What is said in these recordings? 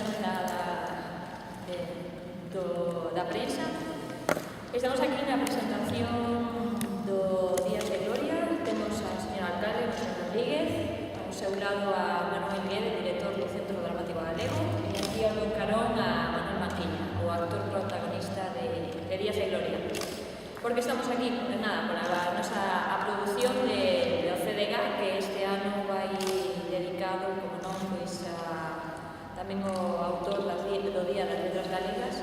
xornada da prensa. Estamos aquí na presentación do Días de Gloria. Temos a señora alcalde, José Rodríguez, ao seu lado a Manuel Guedes, director do Centro Dramático Galego, e aquí ao meu carón a Manuel Maquiña, o actor protagonista de Días de Gloria. Por que estamos aquí? Pues nada, por a nosa produción do CDG, que este ano vai dedicado, como non, pois tamén o autor do Día das Letras Galegas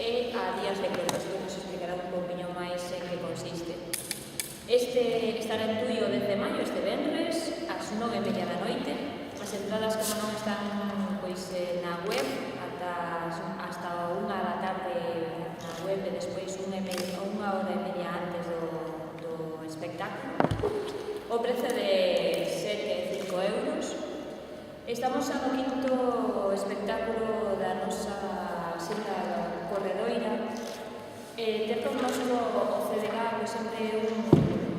e a Días de Gloria, que nos explicará un pouquinho máis en que consiste. Este estará en Tui o 10 de maio, este venres, ás 9:30 da noite. As entradas, como non, están pois na web hasta 1 da tarde na web e despois unha hora e media antes do espectáculo. O prezo de 7 e 5 euros. Estamos no quinto espectáculo da nosa xira corredoira. Ter connosco o CDG pois sempre é un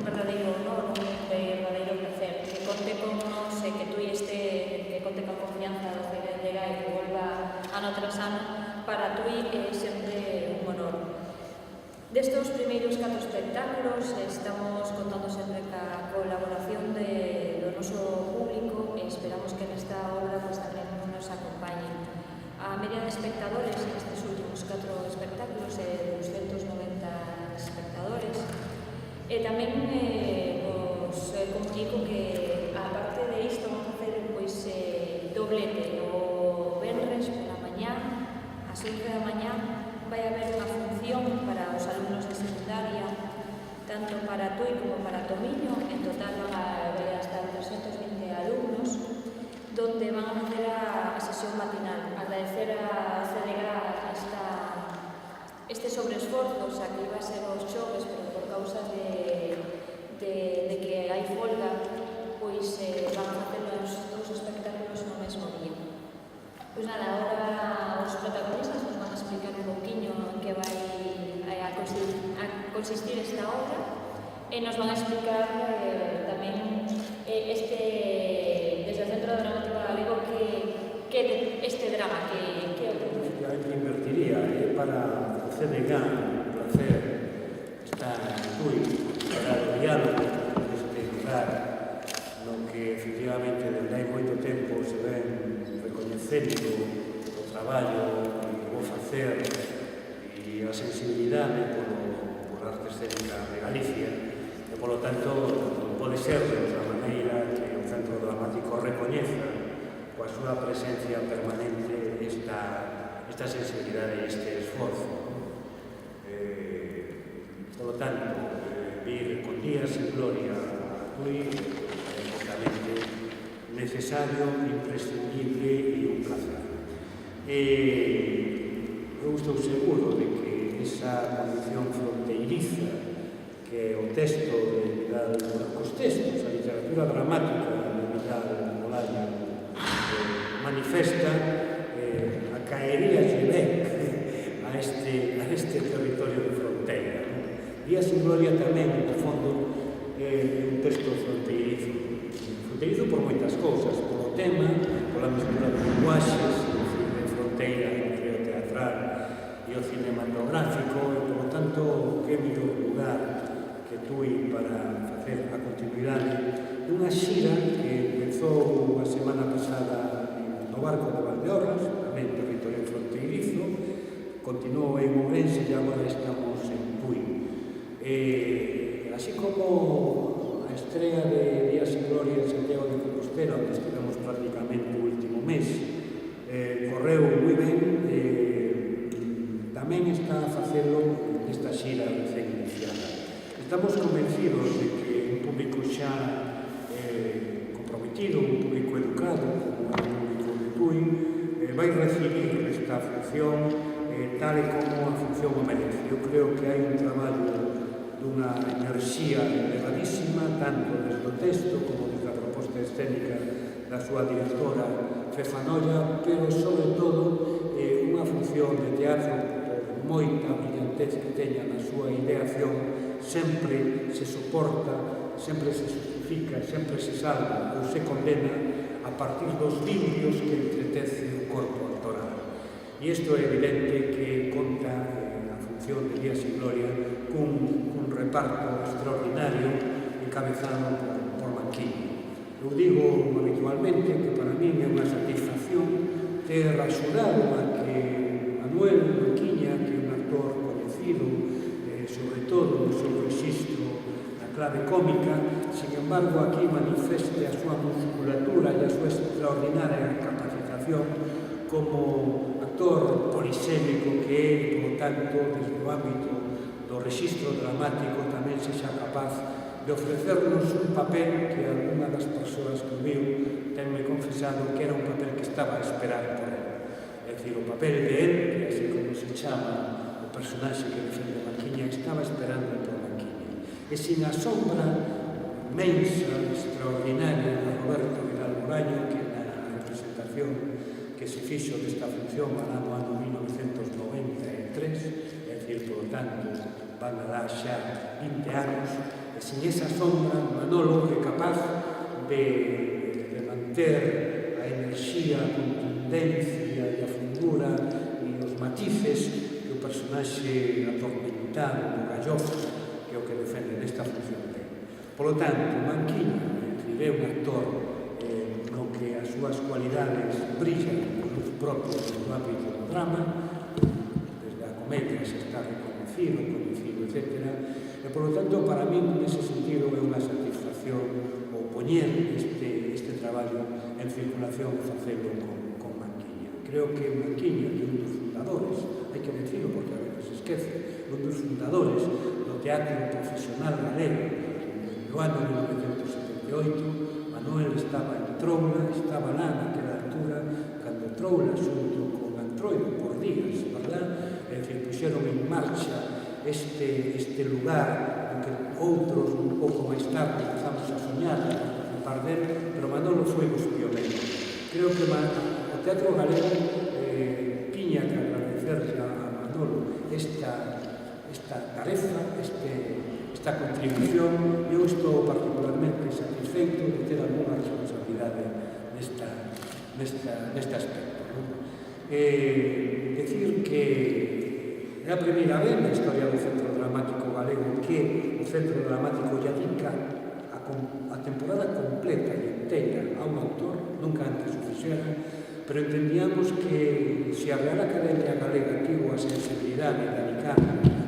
verdadeiro honor, un verdadeiro placer. Que conte con nos e que Tui que conte con confianza do CDG e que volva ano tras ano, para Tui é sempre un honor. Destos primeiros 4 espectáculos estamos contando sempre ca colaboración do noso público e esperamos que nesta obra pues, tamén nos acompañen. A media de espectadores nestes últimos 4 espectáculos é 290 espectadores. E tamén vos comunico que, a parte de isto, vamos a facer pois, doblete. O venres pola mañá, ás 11 da mañá, vai haber unha función para os alumnos de secundaria, tanto para Tui como para Tomiño. En total vai a estar 320 alumnos, donde van a facer a sesión matinal. Agradecer a CDG este sobreesforzo, xa que iba a ser os xoves, pero por causa de que hai folga, pois van a facer os 2 espectáculos no mesmo día. Pois nada, agora os protagonistas nos van a explicar un pouquiño en que vai a consistir esta obra e nos van a explicar tamén desde o Centro Dramático Galego que este drama que invertiría para o CDG, un placer estar en Tui para o diálogo neste lugar no que efectivamente desde hai moito tempo se ven recoñecendo o traballo que vou facer e a sensibilidade por arte escénica de Galicia e, polo tanto, pode ser da maneira que o Centro Dramático recoñeza coa súa presencia permanente esta sensibilidade e este esforzo. Polo tanto, vir con Días en Gloria a Tui é totalmente necesario, imprescindible e un placer. Eu estou seguro de que esa condición fronteiriza que o texto de Vidal, os textos, a literatura dramática de Vidal Bolaño manifesta, acaeríalle ben a este territorio de fronteira. Días en Gloria tamén, no fondo, é un texto fronteirizo por moitas cousas, polo tema, pola mestura de linguaxes, de fronteira entre o teatral e o cinematográfico, e, polo tanto, que mellor lugar que Tui para facer a continuidade dunha xira que empezou a semana pasada no barco de Valdeorras, tamén territorio fronteirizo, continuou en Ourense e agora estamos en Tui. Así como a estrela de Días en Gloria en Santiago de Compostela, onde estivemos prácticamente o último mes, correu moi ben, tamén está a facelo esta xira recén iniciada. Estamos convencidos de que un público xa comprometido, un público educado, como é o público de Tui, vai recibir esta función tal e como a función o merece. Eu creo que hai un traballo dunha enerxía elevadísima, tanto desde o texto como desde a proposta escénica da súa directora Fefa Noia, pero, sobre todo, unha función de teatro por moita brillantez que teña na súa ideación, sempre se soporta, sempre se justifica, sempre se salva ou se condena a partir dos vidrios que entretece o corpo actoral. E isto é evidente que conta a función de Días sin Gloria cun reparto extraordinario encabezado por Manquiño. Eu digo habitualmente que para min é unha satisfacción ter axudado a que Manuel Manquiña, que é un actor coñecido, sobre todo no seu registro na clave cómica, sin embargo aquí manifeste a súa musculatura e a súa extraordinaria capacitación como actor polisémico que é, e, polo tanto, desde o ámbito do registro dramático tamén sexa capaz de ofrecernos un papel que alguna das persoas que o viu tenme confesado que era un papel que estaba a esperar por él. É dicir, o papel de él, que así como se chama o personaxe que defende Manquiña, estaba esperando por Manquiña. E sin a sombra inmensa, extraordinaria de Roberto Vidal Bolaño, que na representación que se fixo desta función no ano 1993, é dicir, por tanto, van a dar xa 20 anos, e sin esa sombra, Manolo é capaz de manter a enerxía, a contundencia e a fundura e os matices que o personaxe atormentado do galloso, que é o que defende nesta función dele. Por lo tanto, Manquiño é un actor no que as súas cualidades brillan con luz propia no ámbito do drama, desde a comedia se está reconocido, coñecido, etc. E, por lo tanto, para min, nese sentido, é unha satisfacción o poñer este traballo en circulación e facelo con Manquiña. Creo que Manquiña é un dos fundadores, hai que decirlo porque a veces se esquece, un dos fundadores do teatro profesional galego. No ano 1978, Manuel estaba en Troula, estaba lá naquela altura, cando Troula, xunto con Antroido, por días, verdad? É dicir, puxeron en marcha este lugar en que outros un pouco máis tarde empezamos a soñar a participar, pero Manolo foi os pioneiros. Creo que o teatro galego tiña que agradecerse a Manolo esta tarefa, esta contribución. Eu estou particularmente satisfeito de ter alguna responsabilidade neste aspecto. Decir que é a primeira vez na historia do Centro Dramático Galego que o Centro Dramático lle dedica a temporada completa e inteira a un autor, nunca antes o fixera, pero entendíamos que se a Real Academia Galega tivo a sensibilidade de dedicar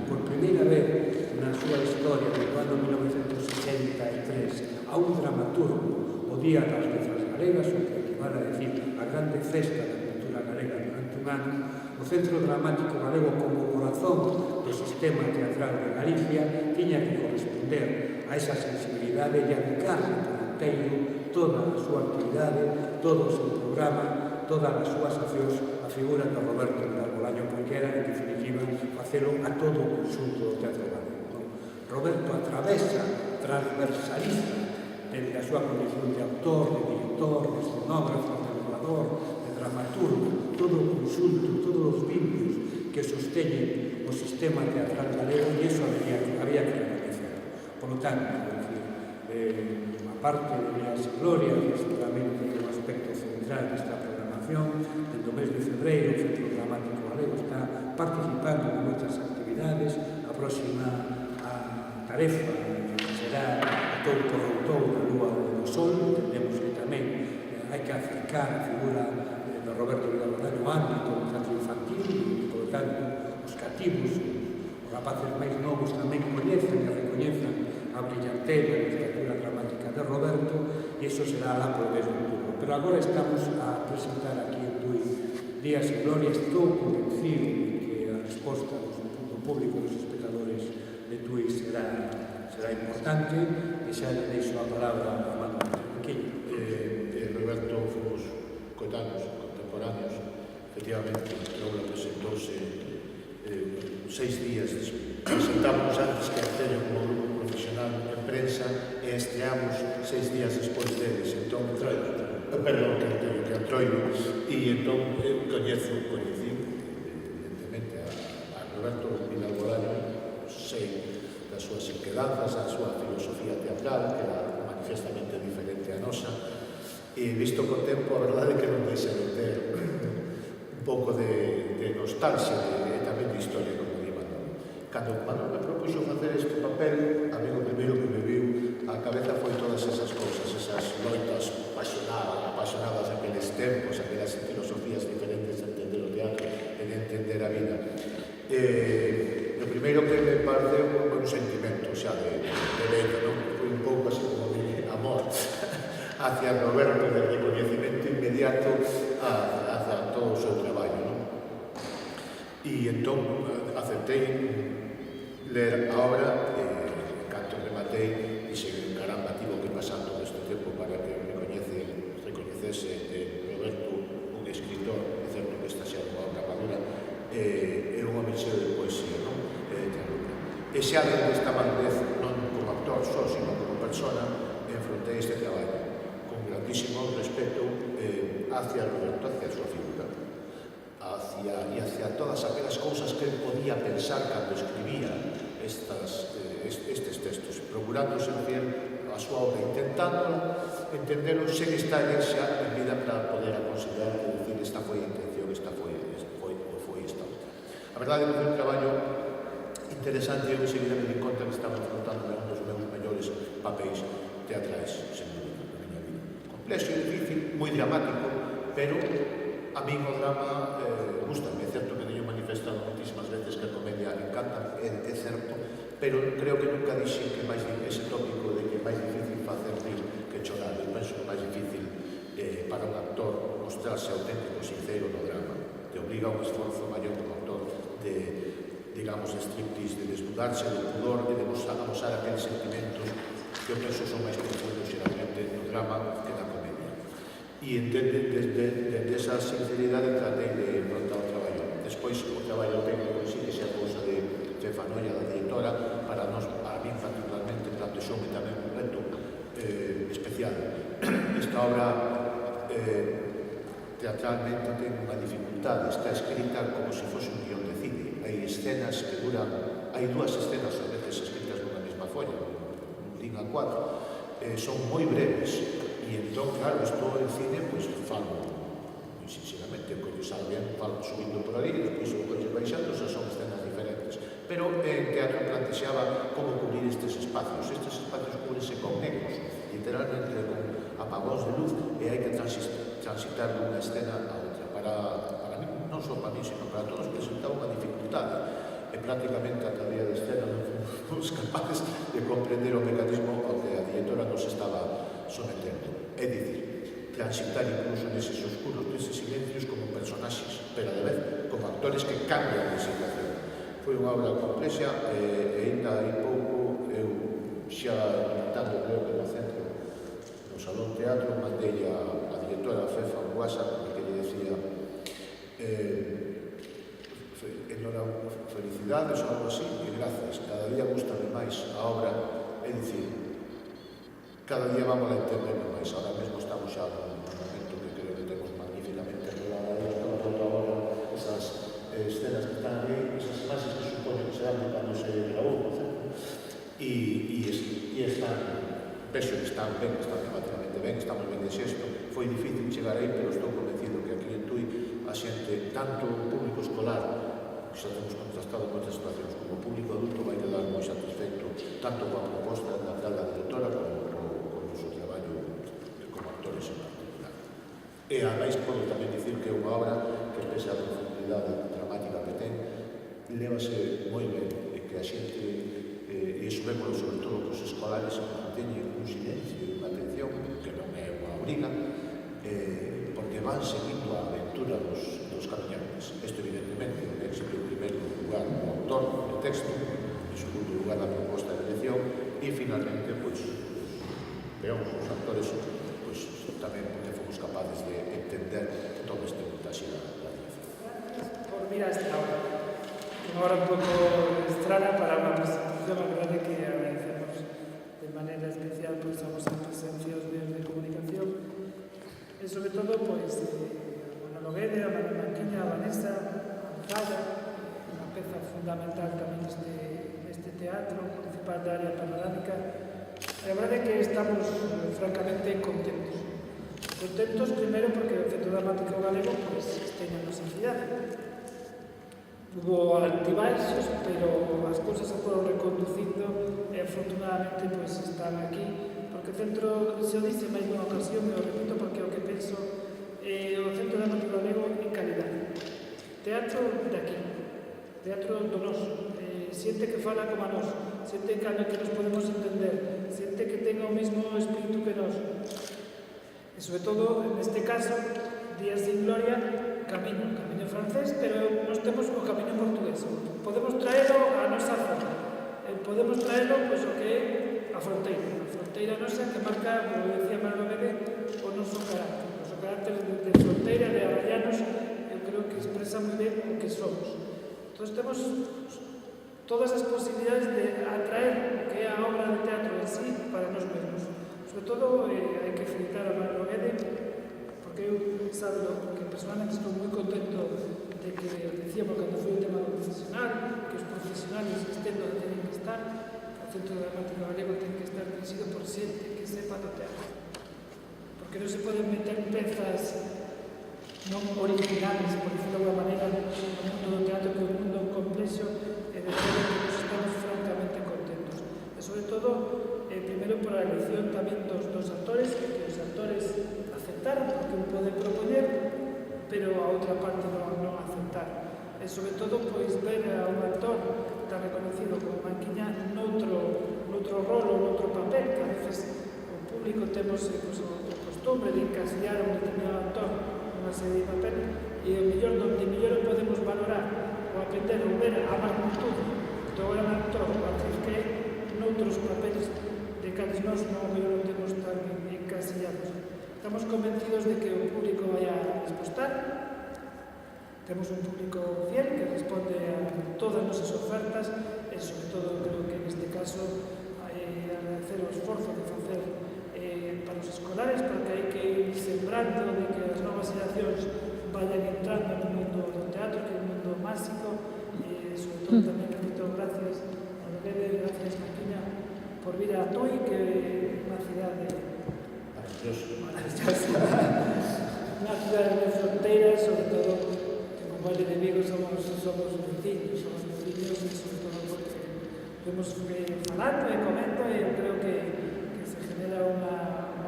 por primeira vez na súa historia do ano 1963 a un dramaturgo o Día das Letras Galegas, o que equivale a decir a grande festa da cultura galega durante un ano, o Centro Dramático Galego como corazón do sistema teatral de Galicia tiña que corresponder a esa sensibilidade e dedicarle por inteiro toda a súa actividade, todo o seu programa, todas as súas accións a figura de Roberto Vidal Bolaño, porque era, en definitiva, facelo a todo o conxunto do teatro galego. Roberto atravesa, transversaliza, desde a súa condición de autor, de director, de escenógrafo, de narrador, de dramaturgo, todo o conxunto, todos os vínculos que sosteñen o sistema teatral galego, e iso había que reconocer. Por lo tanto, aparte de Días sin Gloria, que seguramente é un aspecto central desta programación, dentro do mes de febreiro o Centro Dramático Galego está participando en moitas actividades. A próxima tarefa será a todo por outono na Lúa do Sol. Entendemos que tamén hai que acercar a figura de Roberto Vidal Bolaño ao ámbito do teatro infantil e, por tanto, os cativos, os rapaces máis novos tamén coñecen e recoñezan a brillantez da literatura dramática de Roberto, e iso será lá por mes de outubro. Pero agora estamos a presentar aquí en Tui Días sin Gloria. Estou convencido de que a resposta do público, dos espectadores de Tui será importante, e xa le deixo a palabra a Manuel. Roberto fomos coetanos, contemporáneos. Efectivamente, Troula presentouse 6 días despois. Presentamos antes que Anteño como grupo profesional en prensa e estreamos 6 días despois deles. Entón, perdón, que Antroido. E entón, eu coñeci, evidentemente, a Roberto Vidal Bolaño, sei das súas inquedanzas, a súa filosofía teatral, que era manifestamente diferente a nosa, e visto con tempo, a verdade é que non deixa de ter un pouco de de nostalgia e tamén de historia, como di Manuel. Cando Manuel me propuxo facer este papel, a mí o primeiro que me viu a cabeza foi todas esas cousas, esas loitas apasionadas aqueles tempos, aquelas filosofías diferentes de entender o teatro e de entender a vida. O primeiro que me pareceu foi un sentimento xa de vello, non? Foi un pouco así como de amor hacia Roberto, de reconhecimento inmediato hacia todo o seu traballo, non? E entón aceptei ler a obra e canto rematei dixen, caramba, tivo que pasar todo este tempo para que recoñecese Roberto un escritor, é certo que esta xa unha obra madura, é unha misión de poesía, non? E xa desta madurez, non como actor só, sino como persona, enfrontei este traballo con grandísimo respeto hacia Roberto, hacia a súa figura, hacia todas aquelas cousas que ele podía pensar cando escribía estes textos, procurando ser fiel a súa obra, intentando entendelo sen estar xa en vida para poder aconsellar e dicir esta foi a intención, esta foi esta outra. A verdade é que foi un traballo interesante e eu enseguida me di conta que estaba enfrontando un dos meus mellores papéis teatrais, sen dúvida, na miña vida. Complexo e difícil, moi dramático, pero a mí o drama gustame. É certo que teño manifestado moitísimas veces que a comedia encanta, é certo, pero creo que nunca dixen que máis ese tópico de que é máis difícil facer rir que chorar. Eu penso que é máis difícil para un actor mostrarse auténtico, sincero no drama. Te obliga a un esforzo maior como actor de, digamos, de striptease, de desnudarse do pudor, de amosar aqueles sentimentos que eu penso son máis profundos xeralmente no drama que na comedia. E desde esa sinceridade tratei de enfrontar o traballo. Despois o traballo técnico sí que xa cousa de Fanoia, da directora, para nós, a mí particularmente, plantexoume tamén un reto especial. Esta obra teatralmente ten unha dificultade, está escrita como se fose un guión de cine. Hai escenas que duran, hai dúas escenas a veces escritas nunha mesma folla, un din a 4, son moi breves, e entón, claro, estou en cine, pois falo, moi sinceramente, coño salve, falo subindo por ali, depois o coño baixando, xa son escenas diferentes. Pero en teatro plantexaba como cubrir estes espacios. Estes espacios cúbrense con negros, literalmente con apagóns de luz, e hai que transitar dunha escena a outra. Para mí, non só para mí, sino para todos, presentaba unha dificultade. E prácticamente a día de escena non fomos capaces de comprender o mecanismo ao que a directora nos estaba sometendo. É dicir, transitar incluso neses oscuros, neses silencios como personaxes, pero a de vez como actores que cambian de situación. Foi unha obra complexa e ainda hai pouco eu xa comentando, creo que no centro, no Salón Teatro, mandei a directora Fefa un WhatsApp que lle decía felicidades ou algo así e gracias, cada día gustame máis a obra, é dicir, cada día vamos a entenderlo máis. Ahora mesmo estamos xa nun momento que creo que temos magníficamente rodada e estamos toda a hora esas escenas que están ali, esas imaxes que supoño que se dan cando se grabou, e están, penso que están ben, están relativamente ben, estamos ben de xesto. Foi difícil chegar aí, pero estou convencido que aquí en Tui a xente, tanto o público escolar, que xa temos contrastado moitas situacións, como o público adulto vai quedar moi satisfeito, tanto coa proposta da directora como co noso traballo como actores en particular. E ademais, podo tamén dicir que é unha obra que, pese a profundidade dramática que ten, lévase moi ben, e que a xente, e iso vémolo sobre todo que os escolares manteñen un silencio e unha atención que non é unha obriga, porque van seguindo a aventura dos camiñantes. Isto, evidentemente, é sempre en primeiro lugar o autor do texto, en segundo lugar a proposta de elección, e finalmente, pois, veamos, os actores, pois, tamén fomos capaces de entender todo este montaxe da dirección. Por mirar esta hora. Unha hora un pouco extraña para unha presentación, a verdade que agradecemos de maneira especial pois, a vosa presencia aos medios de comunicación e, sobre todo, pois, a Manolo Guede, a Manuel Manquiña, a Vanessa, a Zaya, unha peza fundamental tamén neste teatro municipal da área panorámica. A verdade é que estamos francamente contentos. Contentos, primeiro, porque o Centro Dramático Galego pois, está na nosa cidade. Hubo altibaixos, pero as cousas se foron reconducindo e afortunadamente pois, están aquí. Porque o centro, se o dice máis unha ocasión, e o repito porque é o que penso, o Centro Dramático Galego en calidad. Teatro de aquí, teatro do noso, xente que fala como a nos, xente que nos podemos entender, xente que tenga o mesmo espírito que nos. E sobre todo, neste caso, Días sin Gloria, camiño francés, pero nós temos o camiño portugués. Podemos traelo a nosa zona, podemos traelo pois, o que é a fronteira nosa que marca, como decía Manuel Guedes, o noso carácter de fronteira, de arallanos, eu creo que expresa moi ben o que somos. Entón temos todas as posibilidades de atraer o que é a obra de teatro en sí para nós mesmos. Sobre todo, hai que felicitar a Manuel Guedes, porque eu sabe que personalmente estou moi contento de que decíamos cando foi o tema do profesional, que os profesionales estén onde teñen que estar, o Centro Dramático Galego ten que estar dirixido por xente que sepa do teatro. Porque non se poden meter pezas non originales, por decirlo de alguma maneira, no mundo do teatro, que é un mundo complexo, e de todo que nos estamos francamente contentos. E sobre todo, primeiro por a elección tamén dos actores, que os actores aceptaron, porque un pode propoñer, pero a outra parte non aceptar. E sobre todo, pois, ver a un actor tan reconocido como Manquiña noutro rol ou noutro papel, que a veces o público temos pois, o costumbre de encasillar a un determinado actor nunha serie de papel, e o mellor donde mellor podemos valorar ou aprender ou ver a magnitude do gran actor ou actriz que é noutros papeles de cales nós non temos tan encasillados. Estamos convencidos de que o público vai a respostar. Temos un público fiel que responde a todas as nosas ofertas e, sobre todo, creo que neste caso agradecer o esforzo de facer para os escolares, porque hai que ir sembrando de que as novas xeracións vayan entrando no mundo do teatro, que é un mundo máxico, e, sobre todo, tamén repito gracias a Loguede, gracias Maquiña, por vir a Tui, que é unha cidade maravillosa, unha cidade de fronteira, sobre todo, que con Valle de Vigo somos veciños, e sobre todo porque podemos falando e comento, e eu creo que se genera unha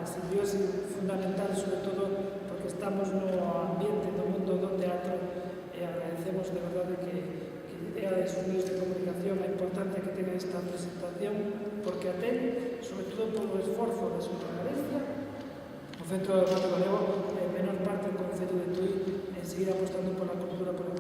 simbiosis fundamental, sobre todo porque estamos no ambiente do mundo do teatro, e agradecemos de verdade que idea de sus medios de comunicación, a importancia que ten esta presentación, porque a ten, sobre todo por o esforzo da súa Galicia, o Centro Dramático Galego, en menor parte do Concello de Tui, en seguir apostando pola cultura, por